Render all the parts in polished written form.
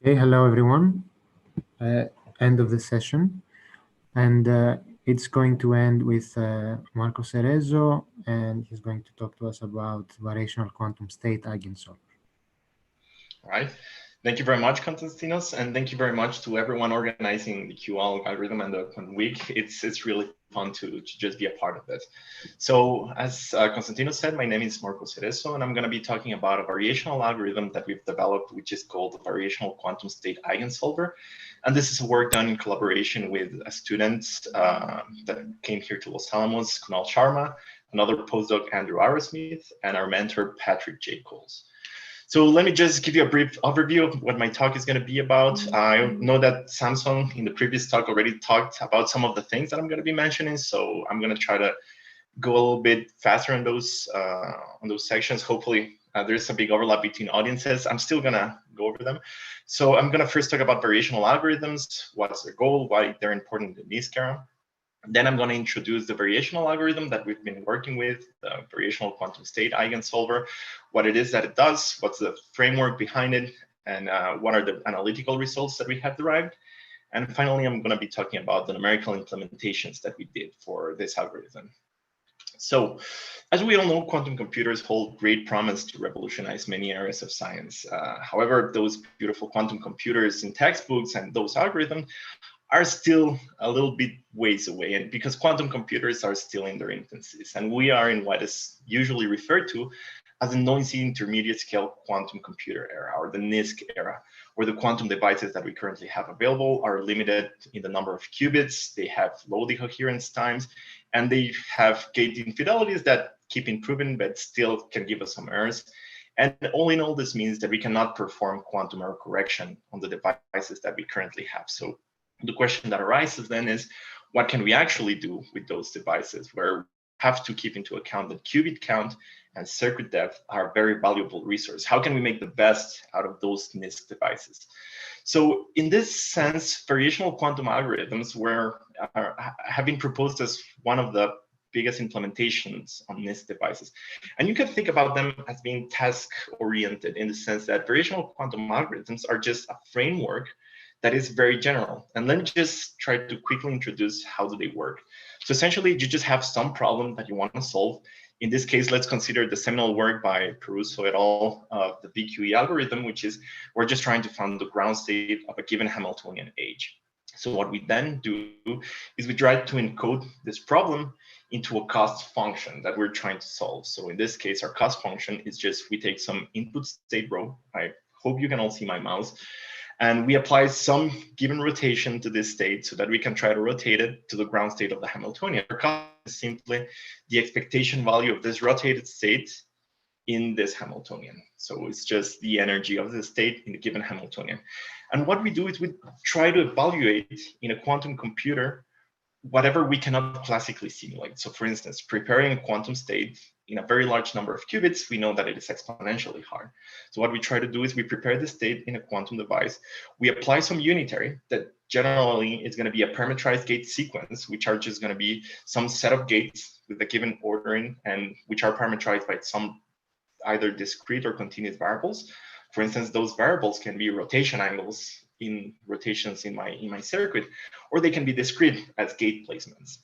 Okay, hello everyone. End of the session, and it's going to end with Marco Cerezo, and he's going to talk to us about variational quantum state eigensolver. All right. Thank you very much, Konstantinos, and thank you very much to everyone organizing the QuAlg algorithm and the Quantum Week. It's really fun to just be a part of it. So as Konstantinos said, my name is Marco Cerezo, and I'm going to be talking about a variational algorithm that we've developed, which is called the Variational Quantum State Eigensolver. And this is work done in collaboration with students that came here to Los Alamos, Kunal Sharma, another postdoc, Andrew Arrowsmith, and our mentor, Patrick J. Coles. So let me just give you a brief overview of what my talk is going to be about. I know that Samsung in the previous talk already talked about some of the things that I'm going to be mentioning, so I'm going to try to go a little bit faster on those sections. Hopefully, there's a big overlap between audiences. I'm still going to go over them. So I'm going to first talk about variational algorithms, what's their goal, why they're important in this era. Then I'm going to introduce the variational algorithm that we've been working with, the Variational Quantum State Eigensolver, what it is that it does, what's the framework behind it, and what are the analytical results that we have derived. And finally, I'm going to be talking about the numerical implementations that we did for this algorithm. So, as we all know, quantum computers hold great promise to revolutionize many areas of science. However, those beautiful quantum computers in textbooks and those algorithms are still a little bit ways away, and because quantum computers are still in their infancies, and we are in what is usually referred to as the noisy intermediate scale quantum computer era, or the NISQ era, where the quantum devices that we currently have available are limited in the number of qubits, they have low decoherence times, and they have gate infidelities that keep improving but still can give us some errors. And all in all, this means that we cannot perform quantum error correction on the devices that we currently have. So the question that arises then is, what can we actually do with those devices, where we have to keep into account that qubit count and circuit depth are very valuable resources? How can we make the best out of those NISQ devices? So in this sense, variational quantum algorithms have been proposed as one of the biggest implementations on NISQ devices. And you can think about them as being task-oriented in the sense that variational quantum algorithms are just a framework that is very general. And let me just try to quickly introduce how do they work. So essentially, you just have some problem that you want to solve. In this case, let's consider the seminal work by Cerezo et al. Of the VQE algorithm, which is we're just trying to find the ground state of a given Hamiltonian age. So what we then do is we try to encode this problem into a cost function that we're trying to solve. So in this case, our cost function is just we take some input state rho. I hope you can all see my mouse. And we apply some given rotation to this state so that we can try to rotate it to the ground state of the Hamiltonian. Our cost is simply the expectation value of this rotated state in this Hamiltonian. So it's just the energy of the state in a given Hamiltonian. And what we do is we try to evaluate in a quantum computer whatever we cannot classically simulate. So for instance, preparing a quantum state in a very large number of qubits, we know that it is exponentially hard. So what we try to do is we prepare the state in a quantum device. We apply some unitary that generally is going to be a parametrized gate sequence, which are just going to be some set of gates with a given ordering and which are parameterized by some either discrete or continuous variables. For instance, those variables can be rotation angles in rotations in my circuit, or they can be discrete as gate placements.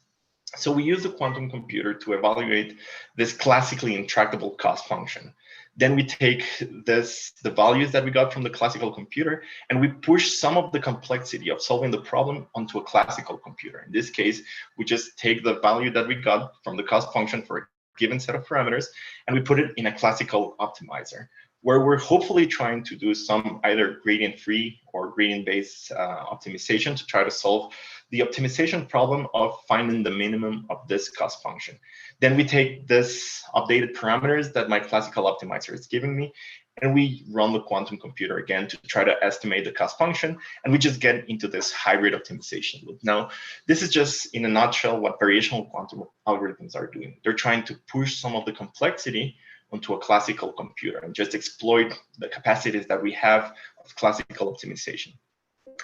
So we use the quantum computer to evaluate this classically intractable cost function. Then we take the values that we got from the classical computer, and we push some of the complexity of solving the problem onto a classical computer. In this case, we just take the value that we got from the cost function for a given set of parameters, and we put it in a classical optimizer, where we're hopefully trying to do some either gradient-free or gradient-based optimization to try to solve the optimization problem of finding the minimum of this cost function. Then we take this updated parameters that my classical optimizer is giving me, and we run the quantum computer again to try to estimate the cost function, and we just get into this hybrid optimization loop. Now, this is just in a nutshell what variational quantum algorithms are doing. They're trying to push some of the complexity onto a classical computer and just exploit the capacities that we have of classical optimization.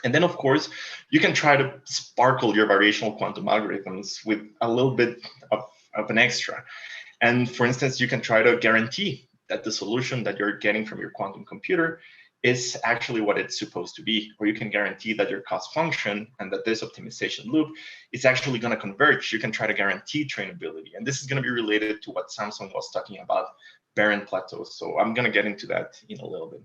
And then, of course, you can try to sparkle your variational quantum algorithms with a little bit of an extra. And for instance, you can try to guarantee that the solution that you're getting from your quantum computer is actually what it's supposed to be, or you can guarantee that your cost function and that this optimization loop is actually going to converge. You can try to guarantee trainability. And this is going to be related to what Samson was talking about, barren plateaus. So I'm going to get into that in a little bit.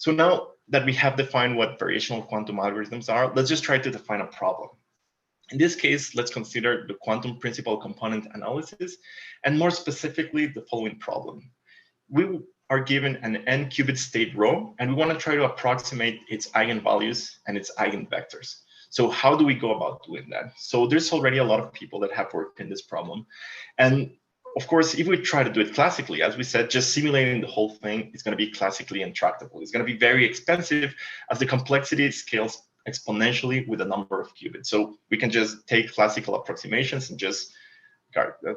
So now that we have defined what variational quantum algorithms are, let's just try to define a problem. In this case, let's consider the quantum principal component analysis, and more specifically, the following problem. We are given an n qubit state rho, and we want to try to approximate its eigenvalues and its eigenvectors. So how do we go about doing that? So there's already a lot of people that have worked in this problem. And of course, if we try to do it classically, as we said, just simulating the whole thing is going to be classically intractable. It's going to be very expensive as the complexity scales exponentially with the number of qubits. So we can just take classical approximations and just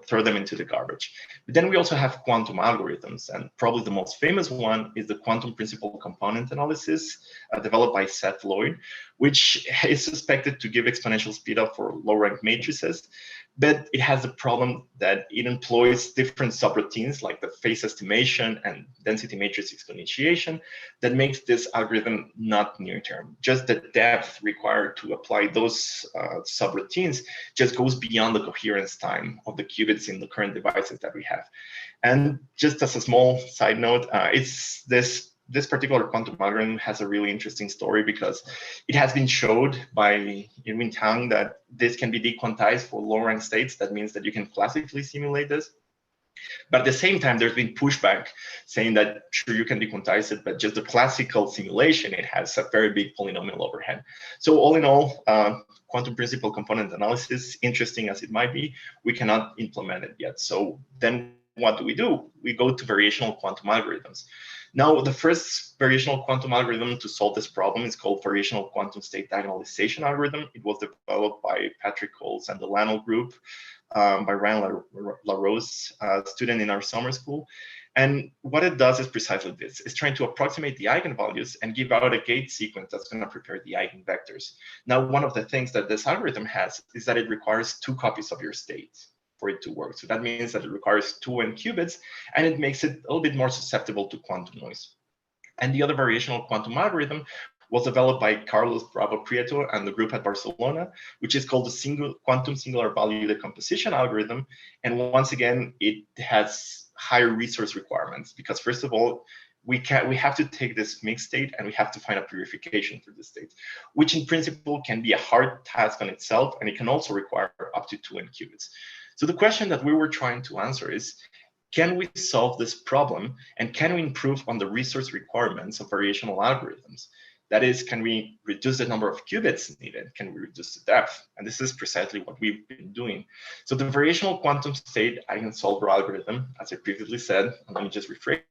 throw them into the garbage. But then we also have quantum algorithms, and probably the most famous one is the quantum principal component analysis developed by Seth Lloyd, which is suspected to give exponential speedup for low-rank matrices, but it has the problem that it employs different subroutines like the phase estimation and density matrix exponentiation that makes this algorithm not near-term. Just the depth required to apply those subroutines just goes beyond the coherence time of the qubits in the current devices that we have. And just as a small side note, it's this particular quantum algorithm has a really interesting story because it has been showed by Irwin Tang that this can be dequantized for low-rank states. That means that you can classically simulate this. But at the same time, there's been pushback saying that, sure, you can dequantize it, but just the classical simulation, it has a very big polynomial overhead. So all in all, quantum principal component analysis, interesting as it might be, we cannot implement it yet. So then what do? We go to variational quantum algorithms. Now, the first variational quantum algorithm to solve this problem is called Variational Quantum State Eigensolver algorithm. It was developed by Patrick Coles and the Lano group by Ryan LaRose, a student in our summer school. And what it does is precisely this. It's trying to approximate the eigenvalues and give out a gate sequence that's going to prepare the eigenvectors. Now, one of the things that this algorithm has is that it requires 2 copies of your state for it to work. So that means that it requires 2 n qubits, and it makes it a little bit more susceptible to quantum noise. And the other variational quantum algorithm was developed by Carlos Bravo Prieto and the group at Barcelona, which is called the quantum singular value decomposition algorithm. And once again, it has higher resource requirements because, first of all, we have to take this mixed state and we have to find a purification for this state, which in principle can be a hard task on itself, and it can also require up to 2 n qubits. So the question that we were trying to answer is, can we solve this problem and can we improve on the resource requirements of variational algorithms? That is, can we reduce the number of qubits needed? Can we reduce the depth? And this is precisely what we've been doing. So the variational quantum state eigensolver algorithm, as I previously said, and let me just rephrase,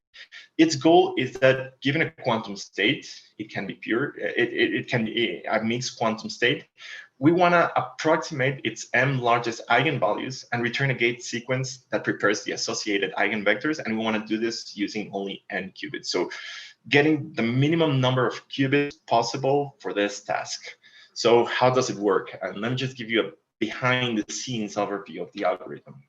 its goal is that given a quantum state, it can be pure, it can be a mixed quantum state. We want to approximate its m largest eigenvalues and return a gate sequence that prepares the associated eigenvectors. And we want to do this using only n qubits. So getting the minimum number of qubits possible for this task. So how does it work? And let me just give you a behind the scenes overview of the algorithm.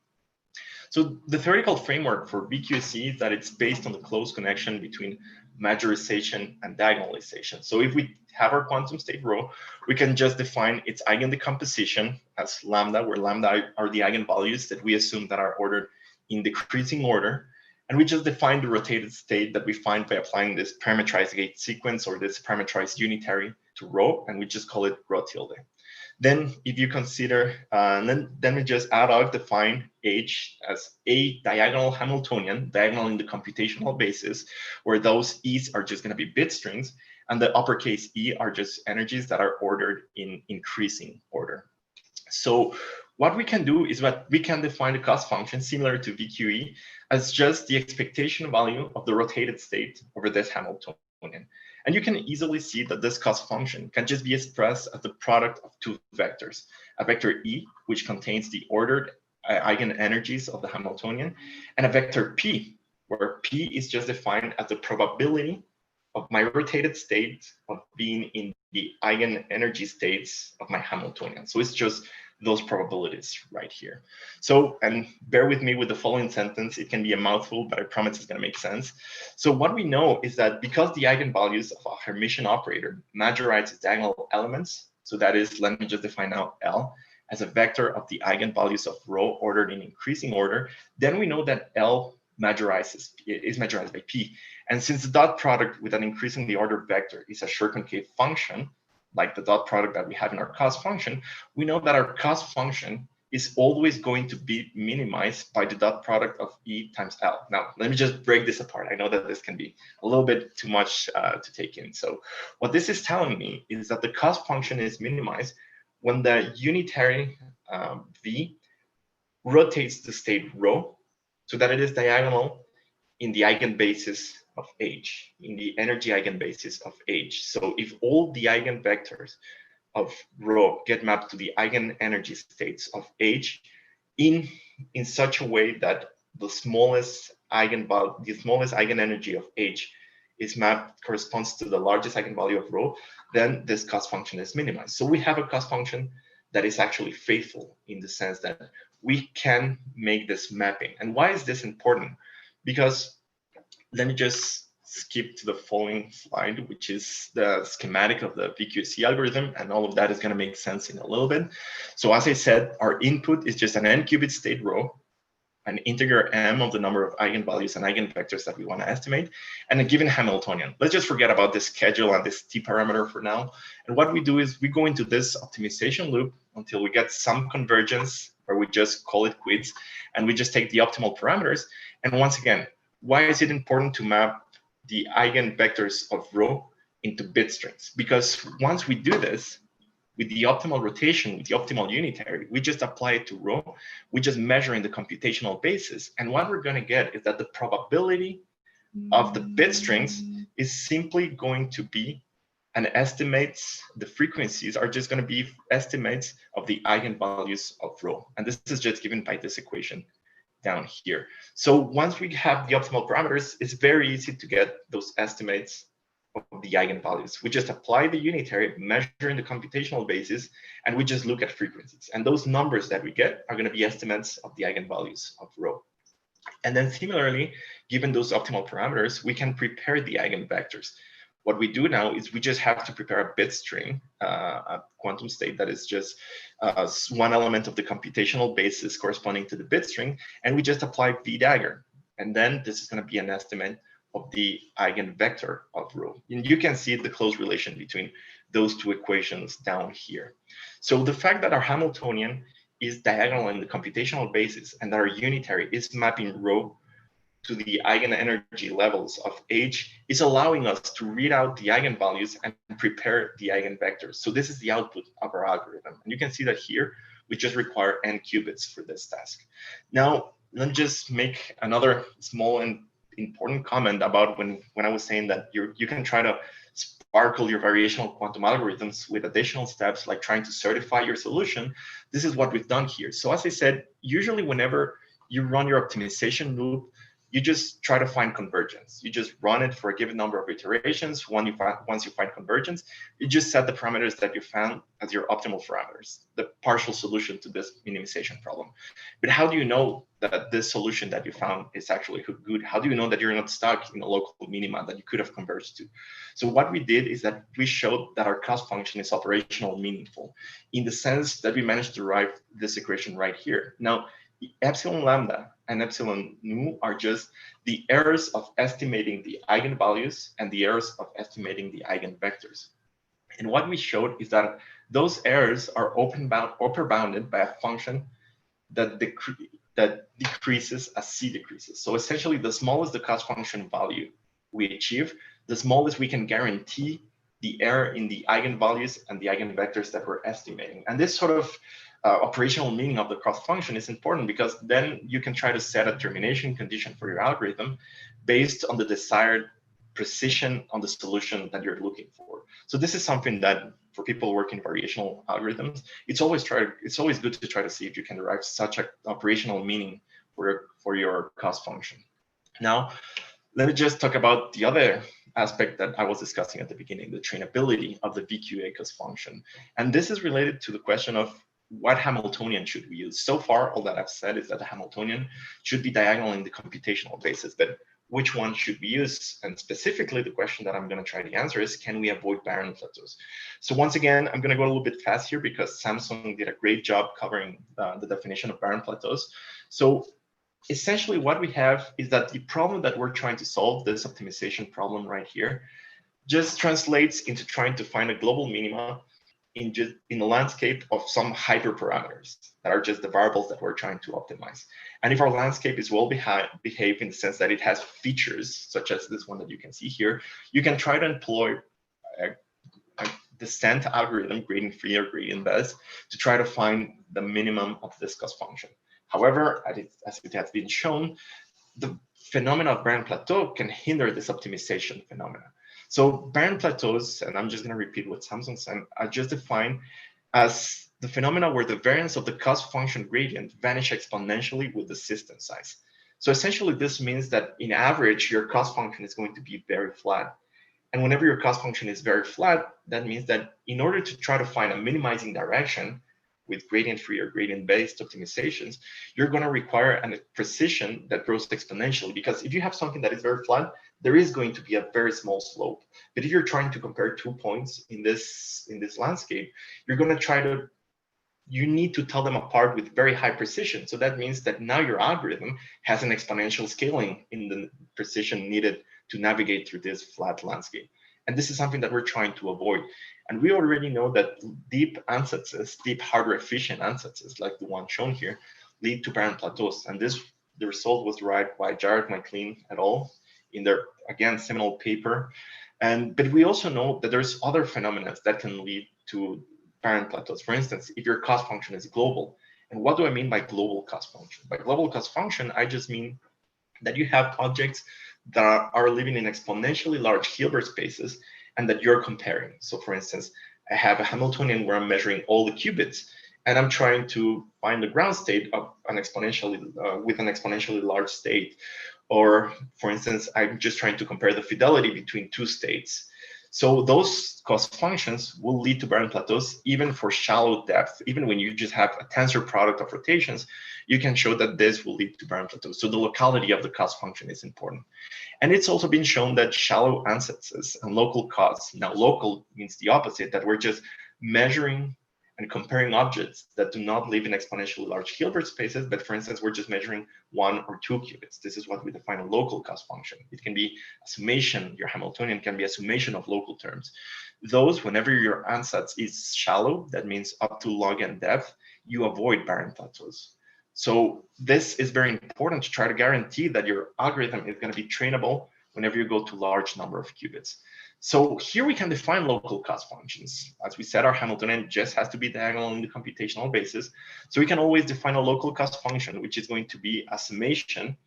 So the theoretical framework for VQSE is that it's based on the close connection between majorization and diagonalization. So if we have our quantum state rho, we can just define its eigendecomposition as lambda, where lambda are the eigenvalues that we assume that are ordered in decreasing order. And we just define the rotated state that we find by applying this parametrized gate sequence or this parametrized unitary to rho, and we just call it rho tilde. Then if you consider, then we just ad hoc define H as a diagonal Hamiltonian, diagonal in the computational basis, where those E's are just going to be bit strings, and the uppercase E are just energies that are ordered in increasing order. So what we can do is that we can define the cost function similar to VQE as just the expectation value of the rotated state over this Hamiltonian. And you can easily see that this cost function can just be expressed as the product of 2 vectors, a vector E, which contains the ordered eigenenergies of the Hamiltonian, and a vector P, where P is just defined as the probability of my rotated state of being in the eigenenergy states of my Hamiltonian. So it's just those probabilities right here. So, and bear with me with the following sentence. It can be a mouthful, but I promise it's going to make sense. So what we know is that because the eigenvalues of a Hermitian operator majorize its diagonal elements, so that is, let me just define now L as a vector of the eigenvalues of rho ordered in increasing order, then we know that L is majorized by P. And since the dot product with an increasingly ordered vector is a Schur-concave function, like the dot product that we have in our cost function, we know that our cost function is always going to be minimized by the dot product of E times L. Now, let me just break this apart. I know that this can be a little bit too much to take in. So what this is telling me is that the cost function is minimized when the unitary V rotates the state rho so that it is diagonal in the eigenbasis of H, in the energy eigenbasis of H. So if all the eigenvectors of rho get mapped to the eigenenergy states of H in such a way that the smallest eigenenergy of H is mapped corresponds to the largest eigenvalue of rho, then this cost function is minimized. So we have a cost function that is actually faithful in the sense that we can make this mapping. And why is this important? Because let me just skip to the following slide, which is the schematic of the VQSE algorithm, and all of that is going to make sense in a little bit. So as I said, our input is just an n-qubit state rho, an integer m of the number of eigenvalues and eigenvectors that we want to estimate, and a given Hamiltonian. Let's just forget about this schedule and this t parameter for now. And what we do is we go into this optimization loop until we get some convergence, where we just call it quits, and we just take the optimal parameters. And once again, why is it important to map the eigenvectors of rho into bit strings? Because once we do this, with the optimal rotation, with the optimal unitary, we just apply it to rho, we just measure in the computational basis. And what we're going to get is that the probability of the bit strings is simply going to be an estimates, the frequencies are just going to be estimates of the eigenvalues of rho. And this is just given by this equation down here. So once we have the optimal parameters, it's very easy to get those estimates of the eigenvalues. We just apply the unitary, measure in the computational basis, and we just look at frequencies. And those numbers that we get are going to be estimates of the eigenvalues of rho. And then similarly, given those optimal parameters, we can prepare the eigenvectors. What we do now is we just have to prepare a bit string, a quantum state that is just one element of the computational basis corresponding to the bit string, and we just apply v dagger. And then this is going to be an estimate of the eigenvector of rho. And you can see the close relation between those two equations down here. So the fact that our Hamiltonian is diagonal in the computational basis and that our unitary is mapping rho to the eigenenergy levels of H is allowing us to read out the eigenvalues and prepare the eigenvectors. So this is the output of our algorithm. And you can see that here, we just require n qubits for this task. Now, let me just make another small and important comment about when I was saying that you can try to sparkle your variational quantum algorithms with additional steps like trying to certify your solution. This is what we've done here. So as I said, usually whenever you run your optimization loop, you just try to find convergence. You just run it for a given number of iterations. Once you find convergence, you just set the parameters that you found as your optimal parameters, the partial solution to this minimization problem. But how do you know that this solution that you found is actually good? How do you know that you're not stuck in a local minima that you could have converged to? So what we did is that we showed that our cost function is operational meaningful in the sense that we managed to derive this equation right here. Now, epsilon lambda and epsilon nu are just the errors of estimating the eigenvalues and the errors of estimating the eigenvectors. And what we showed is that those errors are upper bounded by a function that decreases as c decreases. So essentially, the smallest the cost function value we achieve, the smallest we can guarantee the error in the eigenvalues and the eigenvectors that we're estimating. And this sort of operational meaning of the cost function is important because then you can try to set a termination condition for your algorithm based on the desired precision on the solution that you're looking for. So this is something that for people working variational algorithms, it's always good to try to see if you can derive such an operational meaning for your cost function. Now, let me just talk about the other aspect that I was discussing at the beginning, the trainability of the VQA cost function. And this is related to the question of what Hamiltonian should we use? So far, all that I've said is that the Hamiltonian should be diagonal in the computational basis, but which one should we use? And specifically, the question that I'm going to try to answer is, can we avoid barren plateaus? So once again, I'm going to go a little bit fast here because Samsung did a great job covering the definition of barren plateaus. So essentially what we have is that the problem that we're trying to solve, this optimization problem right here, just translates into trying to find a global minima in a landscape of some hyperparameters that are just the variables that we're trying to optimize. And if our landscape is well behaved in the sense that it has features such as this one that you can see here, you can try to employ a descent algorithm, gradient free or gradient based, to try to find the minimum of this cost function. However, as it has been shown, the phenomena of barren plateau can hinder this optimization phenomena. So barren plateaus, and I'm just going to repeat what Samsung said, are just defined as the phenomena where the variance of the cost function gradient vanish exponentially with the system size. So essentially, this means that in average, your cost function is going to be very flat. And whenever your cost function is very flat, that means that in order to try to find a minimizing direction with gradient-free or gradient-based optimizations, you're going to require a precision that grows exponentially. Because if you have something that is very flat, there is going to be a very small slope. But if you're trying to compare 2 points in this landscape, you're going to you need to tell them apart with very high precision. So that means that now your algorithm has an exponential scaling in the precision needed to navigate through this flat landscape. And this is something that we're trying to avoid. And we already know that deep ansatses, deep hardware efficient ansatses, like the one shown here, lead to barren plateaus. And the result was derived by Jared McLean et al. In their, again, seminal paper. But we also know that there's other phenomena that can lead to barren plateaus. For instance, if your cost function is global. And what do I mean by global cost function? By global cost function, I just mean that you have objects that are living in exponentially large Hilbert spaces and that you're comparing. So for instance, I have a Hamiltonian where I'm measuring all the qubits and I'm trying to find the ground state of an exponentially with an exponentially large state. Or for instance, I'm just trying to compare the fidelity between 2 states. So those cost functions will lead to barren plateaus even for shallow depth. Even when you just have a tensor product of rotations, you can show that this will lead to barren plateaus. So the locality of the cost function is important. And it's also been shown that shallow ansatses and local costs, now local means the opposite, that we're just measuring and comparing objects that do not live in exponentially large Hilbert spaces, but for instance, we're just measuring 1 or 2 qubits. This is what we define a local cost function. It can be a summation, your Hamiltonian can be a summation of local terms. Those, whenever your ansatz is shallow, that means up to log n depth, you avoid barren plateaus. So this is very important to try to guarantee that your algorithm is going to be trainable whenever you go to large number of qubits. So here we can define local cost functions. As we said, our Hamiltonian just has to be diagonal in the computational basis. So we can always define a local cost function, which is going to be a summation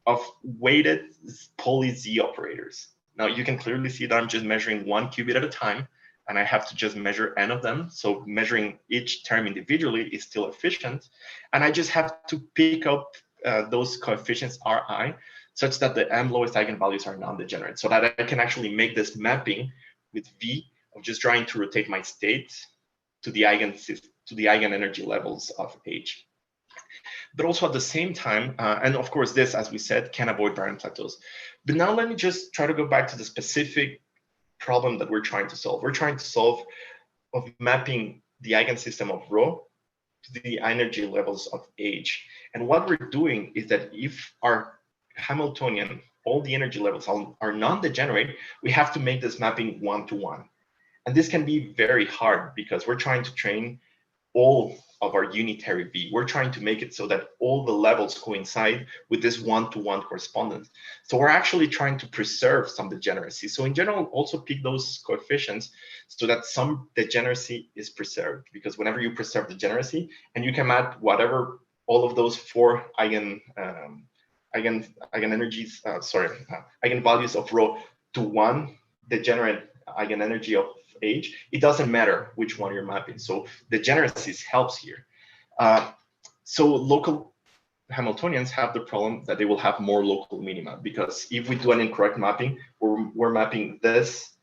of weighted poly Z operators. Now you can clearly see that I'm just measuring 1 qubit at a time, and I have to just measure n of them. So measuring each term individually is still efficient. And I just have to pick up those coefficients Ri, such that the m lowest eigenvalues are non-degenerate, so that I can actually make this mapping with V of just trying to rotate my state to the eigenenergy levels of H. But also at the same time, and of course this, as we said, can avoid barren plateaus. But now let me just try to go back to the specific problem that we're trying to solve. We're trying to solve of mapping the eigensystem of rho to the energy levels of H. And what we're doing is that if our Hamiltonian, all the energy levels are non-degenerate, we have to make this mapping 1-to-1. And this can be very hard because we're trying to train all of our unitary V. We're trying to make it so that all the levels coincide with this 1-to-1 correspondence. So we're actually trying to preserve some degeneracy. So in general, also pick those coefficients so that some degeneracy is preserved, because whenever you preserve degeneracy, and you can map whatever, all of those 4 eigenvalues of rho to 1 degenerate eigenenergy of H, it doesn't matter which one you're mapping. So degeneracy helps here. So local Hamiltonians have the problem that they will have more local minima, because if we do an incorrect mapping, we're mapping this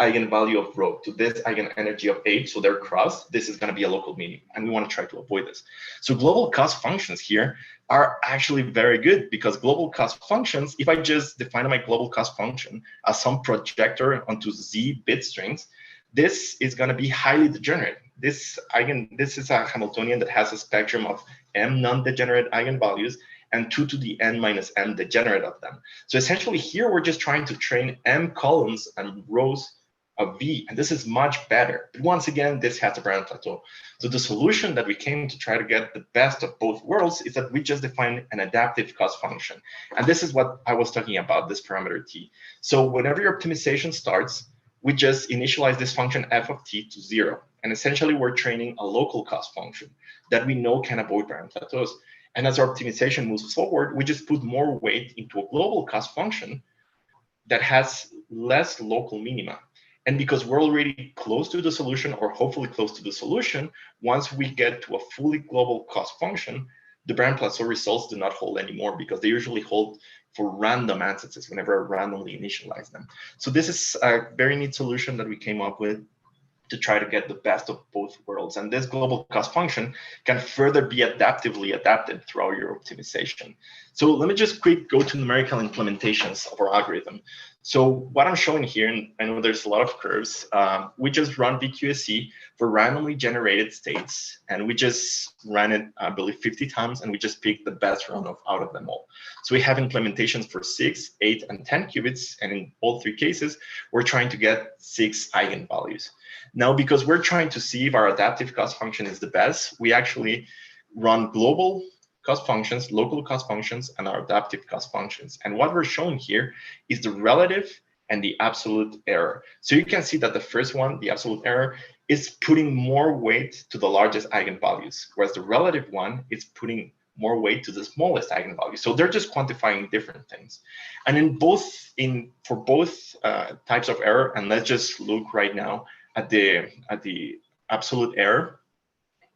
eigenvalue of rho to this eigenenergy of H, so they're crossed, this is going to be a local minimum, and we want to try to avoid this. So global cost functions here are actually very good, because global cost functions, if I just define my global cost function as some projector onto Z bit strings, this is going to be highly degenerate. This is a Hamiltonian that has a spectrum of m non-degenerate eigenvalues and 2 to the n minus m degenerate of them. So essentially here we're just trying to train m columns and rows of V, and this is much better. But once again, this has a Brown plateau. So the solution that we came to try to get the best of both worlds is that we just define an adaptive cost function. And this is what I was talking about, this parameter t. So whenever your optimization starts, we just initialize this function f of t to 0. And essentially we're training a local cost function that we know can avoid Brown plateaus. And as our optimization moves forward, we just put more weight into a global cost function that has less local minima. And because we're already close to the solution, or hopefully close to the solution, once we get to a fully global cost function, the Brown plateau results do not hold anymore, because they usually hold for random ansatces whenever I randomly initialize them. So this is a very neat solution that we came up with to try to get the best of both worlds. And this global cost function can further be adaptively adapted throughout your optimization. So let me just quick go to numerical implementations of our algorithm. So what I'm showing here, and I know there's a lot of curves, we just run VQSE for randomly generated states, and we just ran it, I believe, 50 times, and we just picked the best run out of them all. So we have implementations for 6, 8, and 10 qubits, and in all 3 cases, we're trying to get 6 eigenvalues. Now, because we're trying to see if our adaptive cost function is the best, we actually run global cost functions, local cost functions, and our adaptive cost functions. And what we're showing here is the relative and the absolute error. So you can see that the first one, the absolute error, is putting more weight to the largest eigenvalues, whereas the relative one is putting more weight to the smallest eigenvalue. So they're just quantifying different things. And for both types of error, and let's just look right now at the absolute error,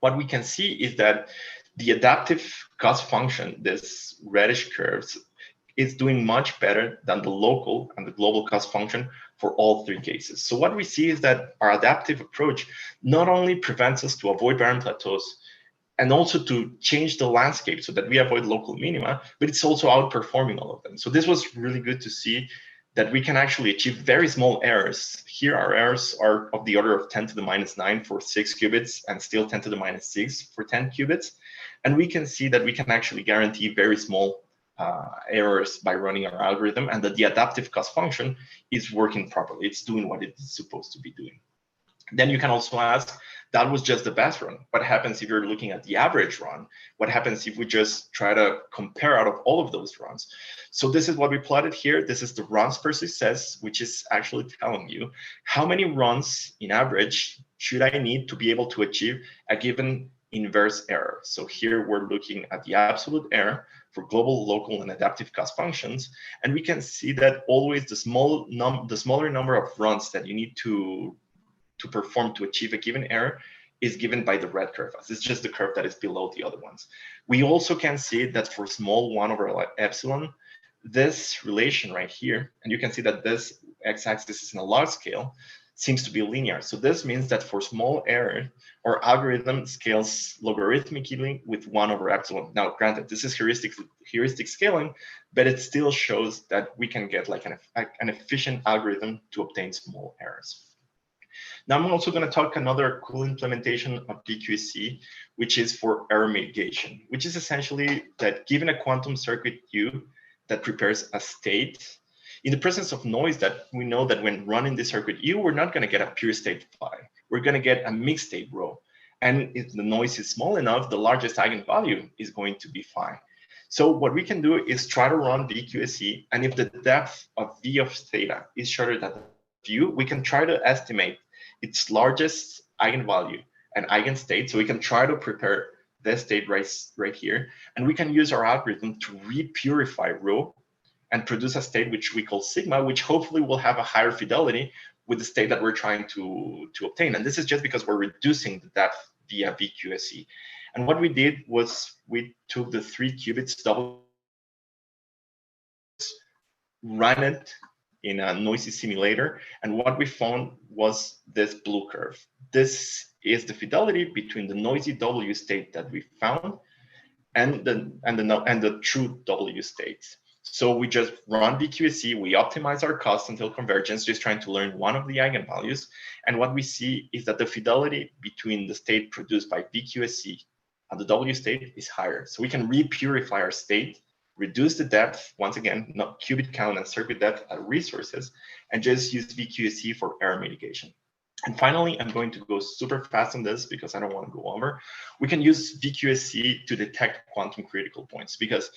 what we can see is that the adaptive cost function, this reddish curves, is doing much better than the local and the global cost function for all 3 cases. So what we see is that our adaptive approach not only prevents us to avoid barren plateaus and also to change the landscape so that we avoid local minima, but it's also outperforming all of them. So this was really good to see that we can actually achieve very small errors. Here our errors are of the order of 10 to the minus 9 for 6 qubits and still 10 to the minus 6 for 10 qubits. And we can see that we can actually guarantee very small errors by running our algorithm, and that the adaptive cost function is working properly. It's doing what it's supposed to be doing. Then you can also ask, that was just the best run. What happens if you're looking at the average run? What happens if we just try to compare out of all of those runs? So this is what we plotted here. This is the runs per success, which is actually telling you how many runs in average should I need to be able to achieve a given inverse error. So here we're looking at the absolute error for global, local, and adaptive cost functions. And we can see that always the smaller number of runs that you need to perform to achieve a given error is given by the red curve. It's just the curve that is below the other ones. We also can see that for small 1 over epsilon, this relation right here, and you can see that this x-axis is in a log scale, seems to be linear. So this means that for small error, our algorithm scales logarithmically with 1 over epsilon. Now, granted, this is heuristic scaling, but it still shows that we can get like an efficient algorithm to obtain small errors. Now I'm also going to talk another cool implementation of VQSE, which is for error mitigation, which is essentially that given a quantum circuit U that prepares a state, in the presence of noise, that we know that when running the circuit U, we're not going to get a pure state phi. We're going to get a mixed state rho. And if the noise is small enough, the largest eigenvalue is going to be phi. So what we can do is try to run VQSE, and if the depth of V of theta is shorter than U, we can try to estimate its largest eigenvalue and eigenstate. So we can try to prepare this state right here, and we can use our algorithm to re-purify rho and produce a state which we call sigma, which hopefully will have a higher fidelity with the state that we're trying to obtain. And this is just because we're reducing the depth via VQSE. And what we did was we took the 3 qubits double, ran it in a noisy simulator. And what we found was this blue curve. This is the fidelity between the noisy W state that we found and the true W states. So we just run VQSE, we optimize our cost until convergence, just trying to learn one of the eigenvalues. And what we see is that the fidelity between the state produced by VQSE and the W state is higher. So we can re-purify our state, reduce the depth, once again, not qubit count and circuit depth at resources, and just use VQSE for error mitigation. And finally, I'm going to go super fast on this because I don't want to go over. We can use VQSE to detect quantum critical points, because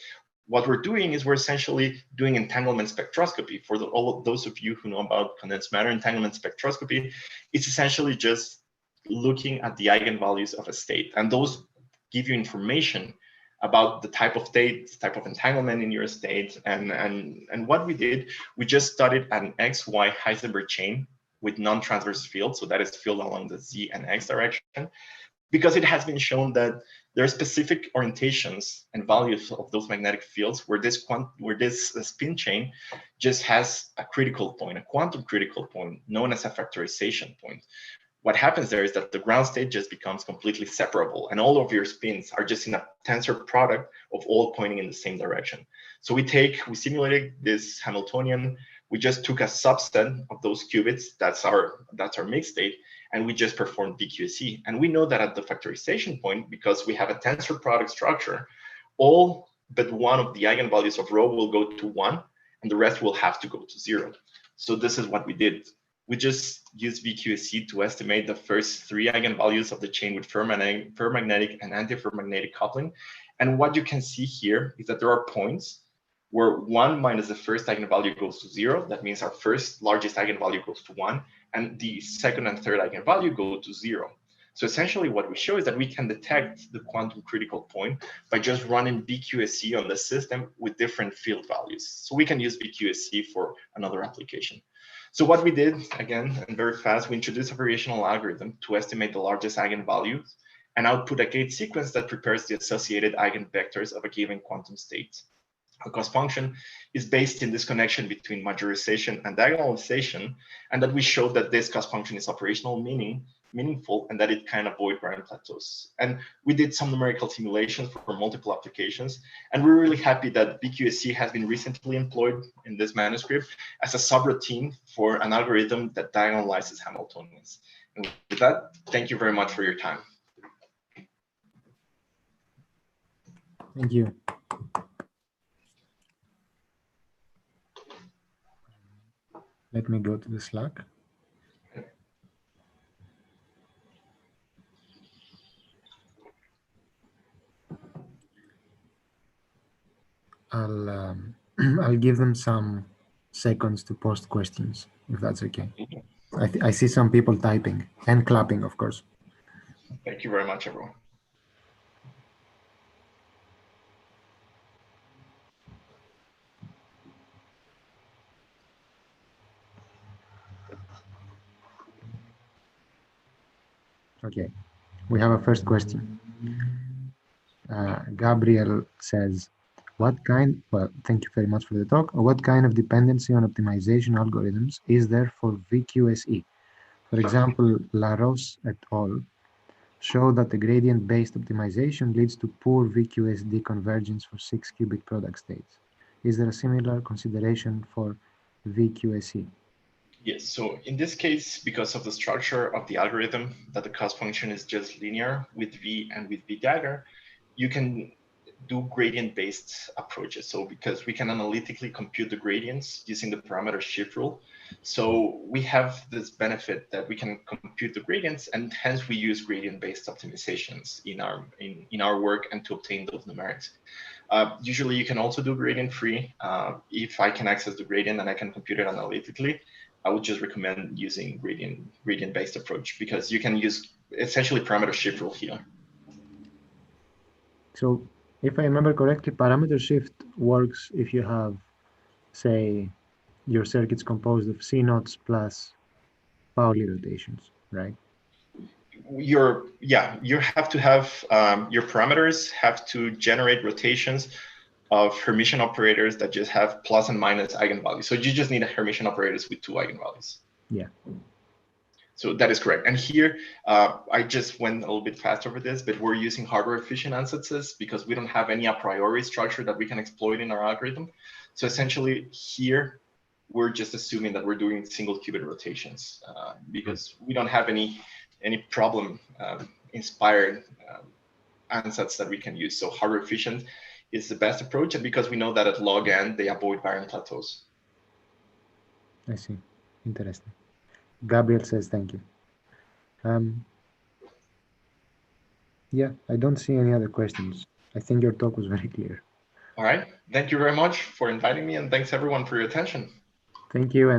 what we're doing is we're essentially doing entanglement spectroscopy. For all of those of you who know about condensed matter entanglement spectroscopy, it's essentially just looking at the eigenvalues of a state. And those give you information about the type of state, type of entanglement in your state. And what we did, we just studied an XY Heisenberg chain with non-transverse field. So that is field along the Z and X direction, because it has been shown that there are specific orientations and values of those magnetic fields where this spin chain just has a critical point, a quantum critical point known as a factorization point. What happens there is that the ground state just becomes completely separable, and all of your spins are just in a tensor product of all pointing in the same direction. So we simulated this Hamiltonian. We just took a subset of those qubits, that's our mixed state, and we just performed VQSE. And we know that at the factorization point, because we have a tensor product structure, all but one of the eigenvalues of rho will go to 1, and the rest will have to go to 0. So this is what we did. We just used VQSE to estimate the first 3 eigenvalues of the chain with ferromagnetic and antiferromagnetic coupling. And what you can see here is that there are points where 1 minus the first eigenvalue goes to 0. That means our first largest eigenvalue goes to 1, and the second and third eigenvalue go to 0. So essentially what we show is that we can detect the quantum critical point by just running VQSE on the system with different field values. So we can use VQSE for another application. So what we did, again, and very fast, we introduced a variational algorithm to estimate the largest eigenvalues and output a gate sequence that prepares the associated eigenvectors of a given quantum state. A cost function is based in this connection between majorization and diagonalization, and that we showed that this cost function is operational meaningful and that it can avoid grand plateaus. And we did some numerical simulations for multiple applications, and we're really happy that VQSE has been recently employed in this manuscript as a subroutine for an algorithm that diagonalizes Hamiltonians. And with that, thank you very much for your time. Thank you. Let me go to the Slack. I'll give them some seconds to post questions, if that's okay. I see some people typing and clapping, of course. Thank you very much, everyone. Okay, we have a first question. Gabriel says, well, thank you very much for the talk. What kind of dependency on optimization algorithms is there for VQSE? For example, Laros et al. Show that the gradient-based optimization leads to poor VQSD convergence for 6 qubit product states. Is there a similar consideration for VQSE? Yes, so in this case, because of the structure of the algorithm, that the cost function is just linear with V and with V dagger, you can do gradient-based approaches. So because we can analytically compute the gradients using the parameter shift rule. So we have this benefit that we can compute the gradients, and hence we use gradient-based optimizations in our work and to obtain those numerics. Usually you can also do gradient-free. If I can access the gradient and I can compute it analytically, I would just recommend using gradient-based approach, because you can use essentially parameter shift rule here. So if I remember correctly, parameter shift works if you have, say, your circuit's composed of C naughts plus Pauli rotations, right? You have to have your parameters have to generate rotations of Hermitian operators that just have plus and minus eigenvalues. So you just need a Hermitian operators with 2 eigenvalues. Yeah. So that is correct. And here, I just went a little bit fast over this, but we're using hardware efficient ansatces because we don't have any a priori structure that we can exploit in our algorithm. So essentially here, we're just assuming that we're doing single qubit rotations because we don't have any problem inspired ansatz that we can use. So hardware efficient is the best approach, and because we know that at log n, they avoid variant plateaus. I see. Interesting. Gabriel says thank you. Yeah, I don't see any other questions. I think your talk was very clear. All right. Thank you very much for inviting me, and thanks everyone for your attention. Thank you. And